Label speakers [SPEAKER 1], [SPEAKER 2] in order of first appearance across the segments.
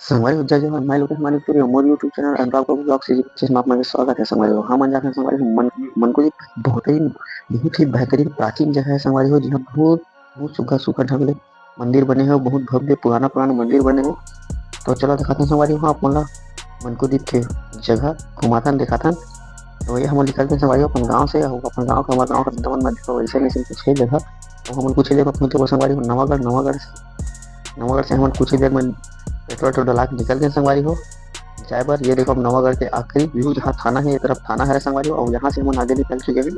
[SPEAKER 1] संगवारी हो जय जवान माय लोकेश हमारे पूरे मोर यूट्यूब चैनल अनुराग बाबू ब्लॉग सीरीज में आप मेरा स्वागत है। संगवारी हो हम आज जाकर संगवारी हो मन को एक बहुत ही बेहतरीन प्राचीन जगह है। संगवारी हो जहाँ बहुत बहुत सुखा सुखा ढंग ले मंदिर बने हैं, बहुत भव्य पुराना पुराना मंदिर बने हैं। तो चलो दिखाते हैं संगवारी हो आप मोला मन को दीप के जगह घुमाथन दिखाथन। तो वही हम निकलते हैं संगवारी हो अपन गाँव से, अपन गाँव का हमारे गाँव का दमन मध्य तो वैसे नहीं कुछ है जगह। तो हम कुछ ही देर में पहुंचे संगवारी हो नवागढ़ से हम कुछ ही देर में पेट्रोल तो डला के निकल गए संगवारी हो जाए पर। ये देखो अब नवागढ़ के आखिरी व्यू जहाँ थाना है, ये तरफ थाना है संगवारी हो, और यहाँ से हम आगे निकल चुके हैं।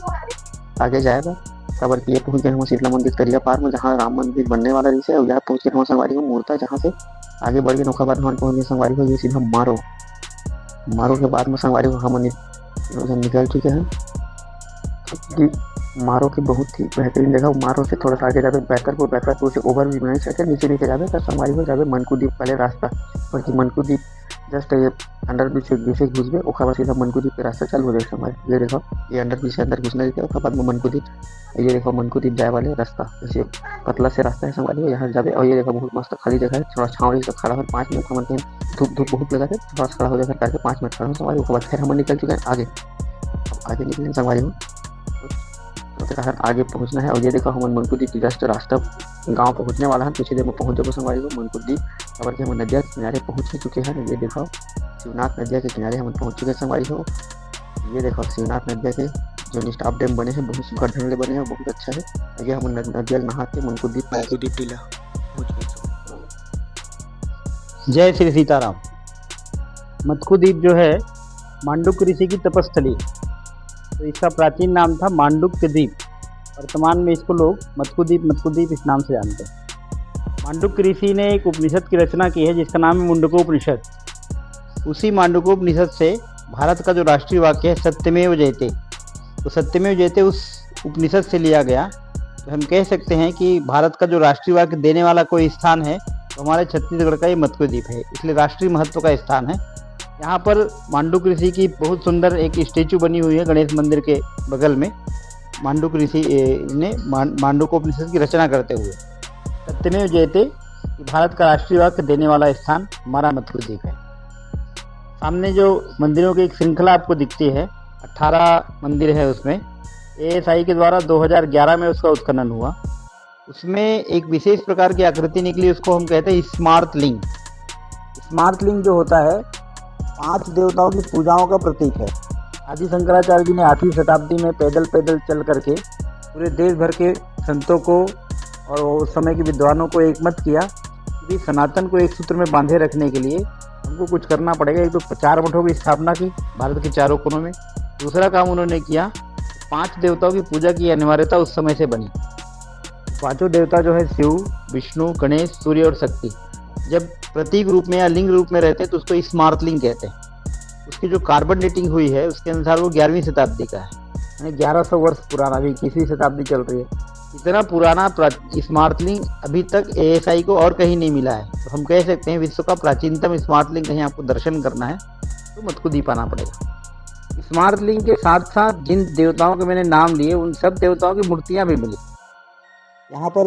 [SPEAKER 1] आगे जाएगा तब ये पहुंच गए हम शीतला मंदिर तरिया पार में, जहाँ राम मंदिर बनने वाला है। और यहाँ पहुंच गए हम संगवारी हो मूर्ता, जहाँ से आगे बढ़ गए नौकाबाद हम पहुंच गए संगवारी हो। ये सीधा मारो मारो के बाद में संगवारी हो हम निकल चुके हैं। मारो की बहुत ही बेहतरीन जगह। मारो से थोड़ा सा आगे जावे बैतरपुर से ओवर भी नहीं सकते, नीचे जावे तो संगवारी हो जावे मनकुदीप वाले रास्ता। बल्कि मनकुदीप जस्ट ये अंडर ब्रिज से घुसबे ओखा बाद सीधा मनकुदीप के रास्ता चालू हो जाए संगवारी। ये देखो ये अंडर ब्रिज से अंदर घुसने देते ओखा बाद में मनकुदीप। ये देखो मनकुदीप जाए वाले रास्ता, जैसे पतला से रास्ता है संगवारी हो, यहाँ जावे। और ये देखो बहुत मस्त खाली जगह है, थोड़ा छाँव से खड़ा हो 5 मिनट हम धूप बहुत लगा थे, थोड़ा खड़ा हो जाकर करके 5 मिनट खड़ा हो संगवारी। उसके बाद फिर हम निकल चुके हैं आगे निकले संगवारी हो। तो आगे पहुंचना है। और ये देखो हम मनकुदीप जस्ट रास्ता गांव पहुंचने वाला है, पीछे देर में पहुंच जाओ संगवारी हो मनकुदीप। खबर कि हम नदिया के किनारे पहुंच ही चुके हैं। ये देखो शिवनाथ नदिया के किनारे हम पहुंच चुके हैं संगवारी हो। ये देखो शिवनाथ नदिया के जो स्टाफ डैम बने हैं, बहुत सुखद ढंग से बने हैं, बहुत अच्छा है। ये हम नदिया नहा के मनकुदीप टीला पहुंच गए।
[SPEAKER 2] जय श्री सीताराम। मत्कुद्वीप जो है मांडुक्य ऋषि की तपस्थली, तो इसका प्राचीन नाम था मांडुक्य द्वीप। वर्तमान में इसको लोग मत्कुद्वीप इस नाम से जानते हैं। मांडुक्य ऋषि ने एक उपनिषद की रचना की है जिसका नाम है मुंडकोपनिषद। उसी मांडुकोपनिषद से भारत का जो राष्ट्रीय वाक्य है सत्यमेव जयते, तो सत्यमेव जयते उस उपनिषद से लिया गया। तो हम कह सकते हैं कि भारत का जो राष्ट्रीय वाक्य देने वाला कोई स्थान है तो हमारे छत्तीसगढ़ का ये मत्कुद्वीप है, इसलिए राष्ट्रीय महत्व का स्थान है। यहाँ पर मांडुक्य ऋषि की बहुत सुंदर एक स्टेचू बनी हुई है गणेश मंदिर के बगल में। मांडुक्य ऋषि ने मांडुकोपनिषद की रचना करते हुए सत्यमेव जयते कि भारत का राष्ट्रीय वाक्य देने वाला स्थान हमारा मत्कुद्वीप है। सामने जो मंदिरों की एक श्रृंखला आपको दिखती है, 18 मंदिर है उसमें। ASI के द्वारा 2011 में उसका उत्खनन हुआ। उसमें एक विशेष प्रकार की आकृति निकली, उसको हम कहते हैं स्मार्त लिंग। स्मार्त लिंग जो होता है 5 देवताओं की पूजाओं का प्रतीक है। आदि शंकराचार्य जी ने 8वीं शताब्दी में पैदल चल करके पूरे देश भर के संतों को और उस समय के विद्वानों को एकमत किया कि सनातन को एक सूत्र में बांधे रखने के लिए हमको कुछ करना पड़ेगा। एक तो 4 मठों की स्थापना की भारत के चारों कोनों में। दूसरा काम उन्होंने किया, 5 देवताओं की पूजा की अनिवार्यता उस समय से बनी। 5 देवता जो है शिव, विष्णु, गणेश, सूर्य और शक्ति, जब प्रतीक रूप में या लिंग रूप में रहते हैं तो उसको स्मार्त लिंग कहते हैं। उसकी जो कार्बन डेटिंग हुई है उसके अनुसार वो 11वीं शताब्दी का है, यानी 1100 वर्ष पुराना। अभी 21वीं शताब्दी चल रही है। इतना पुराना स्मार्त लिंग अभी तक ASI को और कहीं नहीं मिला है। तो हम कह सकते हैं विश्व का प्राचीनतम स्मार्त लिंग कहीं आपको दर्शन करना है तो मत्कुद्वीप आना पड़ेगा। स्मार्त लिंग के साथ साथ जिन देवताओं के मैंने नाम लिए उन सब देवताओं की मूर्तियाँ भी मिली। यहाँ पर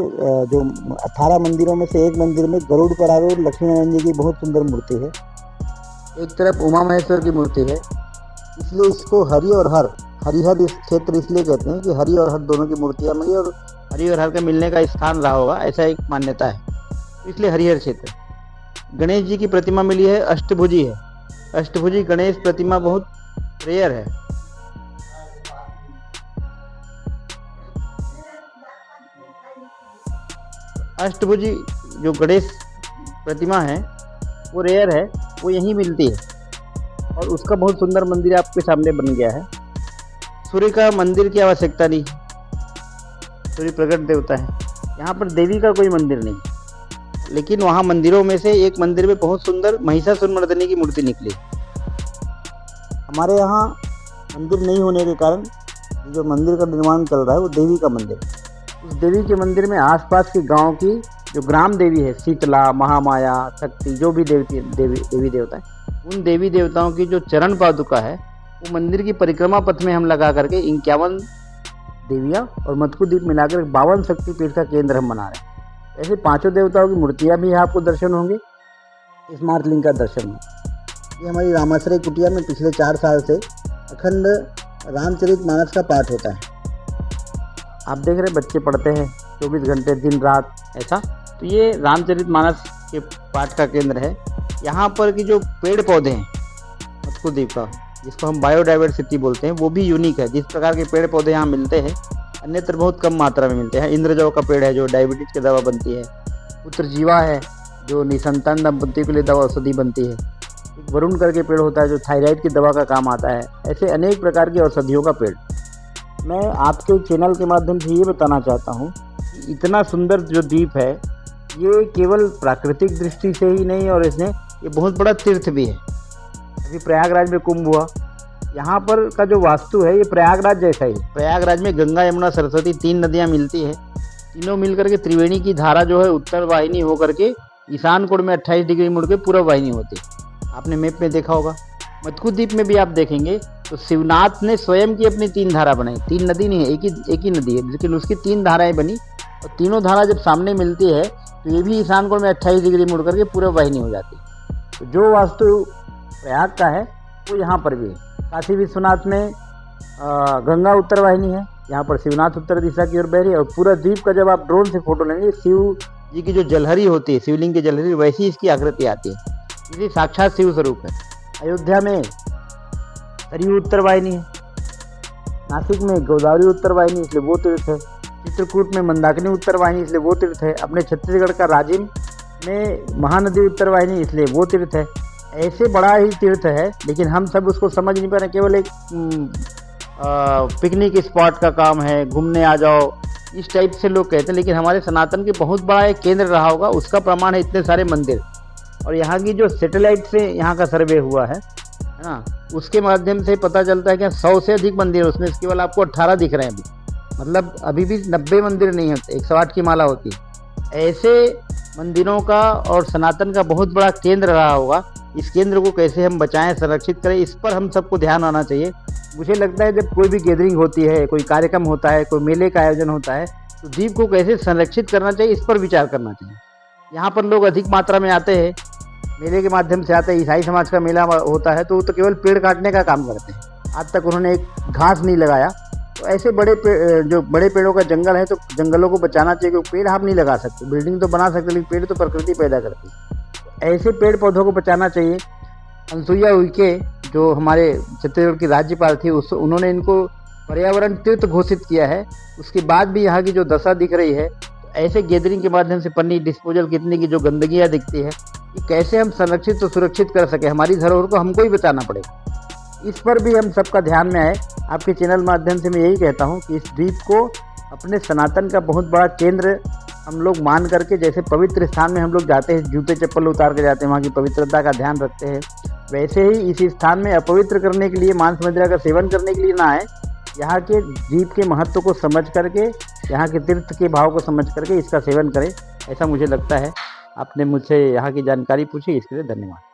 [SPEAKER 2] जो 18 मंदिरों में से एक मंदिर में गरुड़ पर आरूढ़ लक्ष्मी नारायण जी की बहुत सुंदर मूर्ति है। एक तरफ उमा महेश्वर की मूर्ति है, इसलिए इसको हरि और हरिहर इस क्षेत्र इसलिए कहते हैं कि हरि और हर दोनों की मूर्तियाँ मिली और हरि और हर का मिलने का स्थान रहा होगा, ऐसा एक मान्यता है, इसलिए हरिहर क्षेत्र। गणेश जी की प्रतिमा मिली है, अष्टभुजी है। अष्टभुजी गणेश प्रतिमा बहुत रेयर है। अष्टभुजी जो गणेश प्रतिमा है वो रेयर है, वो यहीं मिलती है और उसका बहुत सुंदर मंदिर आपके सामने बन गया है। सूर्य का मंदिर की आवश्यकता नहीं, सूर्य प्रकट देवता है। यहाँ पर देवी का कोई मंदिर नहीं, लेकिन वहाँ मंदिरों में से एक मंदिर में बहुत सुंदर महिषासुरमर्दिनी की मूर्ति निकली। हमारे यहाँ मंदिर नहीं होने के कारण जो मंदिर का निर्माण चल रहा है वो देवी का मंदिर। उस देवी के मंदिर में आसपास के गांव की जो ग्राम देवी है, शीतला, महामाया, शक्ति, जो भी देवी देवता है, उन देवी देवताओं की जो चरण पादुका है वो मंदिर की परिक्रमा पथ में हम लगा करके 51 देवियाँ और मत्कुद्वीप मिलाकर 52 शक्तिपीठ का केंद्र हम बना रहे हैं। ऐसे 5 देवताओं की मूर्तियाँ भी आपको दर्शन होंगे। स्मार्ट लिंक का दर्शन हो। ये हमारी रामाश्रय कुटिया में पिछले 4 साल से अखंड रामचरितमानस का पाठ होता है। आप देख रहे बच्चे पढ़ते हैं 24 घंटे दिन रात ऐसा। तो ये रामचरितमानस के पाठ का केंद्र है। यहाँ पर की जो पेड़ पौधे हैं मटकू द्वीप का, जिसको हम बायोडाइवर्सिटी बोलते हैं, वो भी यूनिक है। जिस प्रकार के पेड़ पौधे यहाँ मिलते हैं अन्यत्र बहुत कम मात्रा में मिलते हैं। इंद्रजौ का पेड़ है जो डायबिटीज की दवा बनती है। पुत्र जीवा है जो निसंतान दंपतियों के लिए दवा औषधि बनती है। एक वरुण करके पेड़ होता है जो थायराइड की दवा का काम आता है। ऐसे अनेक प्रकार की औषधियों का पेड़। मैं आपके चैनल के माध्यम से ये बताना चाहता हूँ कि इतना सुंदर जो द्वीप है ये केवल प्राकृतिक दृष्टि से ही नहीं, और इसने ये बहुत बड़ा तीर्थ भी है। अभी प्रयागराज में कुंभ हुआ, यहाँ पर का जो वास्तु है ये प्रयागराज जैसा ही। प्रयागराज में गंगा यमुना सरस्वती 3 नदियाँ मिलती है। तीनों मिलकर के त्रिवेणी की धारा जो है उत्तर वाहिनी होकर के ईशान कोण में 28 डिग्री मुड़ के पूर्व वाहिनी होती है। आपने मैप में देखा होगा। मटकू द्वीप में भी आप देखेंगे तो शिवनाथ ने स्वयं की अपनी 3 धारा बनाई। 3 नदी नहीं है, एक ही नदी है, लेकिन उसकी 3 धाराएं बनी और तीनों धारा जब सामने मिलती है तो ये भी ईशान कोण में 28 डिग्री मुड़ करके पूर्व वाहिनी हो जाती है। तो जो वास्तु प्रयाग का है वो यहाँ पर भी है। काशी विश्वनाथ में गंगा उत्तर वाहिनी है, यहाँ पर शिवनाथ उत्तर दिशा की ओर बह रही है। और पूरा द्वीप का जब आप ड्रोन से फोटो लेंगे शिव जी की जो जलहरी होती है, शिवलिंग की जलहरी, वैसी इसकी आकृति आती है। इसी साक्षात शिव स्वरूप है। अयोध्या में सरयू उत्तर वाहिनी है, नासिक में गोदावरी उत्तर वाहिनी इसलिए वो तीर्थ है, चित्रकूट में मंदाकिनी उत्तर वाहिनी इसलिए वो तीर्थ है, अपने छत्तीसगढ़ का राजिम में महानदी उत्तर वाहिनी इसलिए वो तीर्थ है। ऐसे बड़ा ही तीर्थ है, लेकिन हम सब उसको समझ नहीं पा रहे। केवल एक पिकनिक स्पॉट का काम है, घूमने आ जाओ, इस टाइप से लोग कहते हैं। लेकिन हमारे सनातन के बहुत बड़ा एक केंद्र रहा होगा, उसका प्रमाण है इतने सारे मंदिर। और यहाँ की जो सैटेलाइट से यहाँ का सर्वे हुआ है ना, उसके माध्यम से पता चलता है कि 100 से अधिक मंदिर है। उसमें केवल आपको 18 दिख रहे हैं अभी, मतलब अभी भी 90 मंदिर नहीं होते, 108 की माला होती है। ऐसे मंदिरों का और सनातन का बहुत बड़ा केंद्र रहा होगा। इस केंद्र को कैसे हम बचाएं, संरक्षित करें, इस पर हम सबको ध्यान आना चाहिए। मुझे लगता है जब कोई भी गैदरिंग होती है, कोई कार्यक्रम होता है, कोई मेले का आयोजन होता है, तो द्वीप को कैसे संरक्षित करना चाहिए, इस पर विचार करना चाहिए। यहाँ पर लोग अधिक मात्रा में आते हैं, मेले के माध्यम से आते हैं। ईसाई समाज का मेला होता है तो केवल पेड़ काटने का काम करते हैं। आज तक उन्होंने एक घास नहीं लगाया। तो ऐसे जो बड़े पेड़ों का जंगल है तो जंगलों को बचाना चाहिए, क्योंकि पेड़ हम नहीं लगा सकते, बिल्डिंग तो बना सकते, लेकिन पेड़ तो प्रकृति पैदा करती है। ऐसे पेड़ पौधों को बचाना चाहिए। अनसुईया उइके जो हमारे छत्तीसगढ़ की राज्यपाल थी, उन्होंने इनको पर्यावरण तीर्थ घोषित किया है। उसके बाद भी यहाँ की जो दशा दिख रही है, तो ऐसे गैदरिंग के माध्यम से पन्नी डिस्पोजल कितने की जो गंदगियाँ दिखती है, कि कैसे हम संरक्षित और सुरक्षित कर सके। हमारी धरोहर को हमको ही बचाना पड़ेगा। इस पर भी हम सबका ध्यान में आए। आपके चैनल माध्यम से मैं यही कहता हूँ कि इस द्वीप को अपने सनातन का बहुत बड़ा केंद्र हम लोग मान करके, जैसे पवित्र स्थान में हम लोग जाते हैं, जूते चप्पल उतार के जाते हैं, वहाँ की पवित्रता का ध्यान रखते हैं, वैसे ही इस स्थान में अपवित्र करने के लिए, मांस मदिरा का सेवन करने के लिए ना आए। यहाँ के द्वीप के महत्व को समझ करके, यहाँ के तीर्थ के भाव को समझ करके इसका सेवन करें, ऐसा मुझे लगता है। आपने मुझसे यहाँ की जानकारी पूछी, इसके लिए धन्यवाद।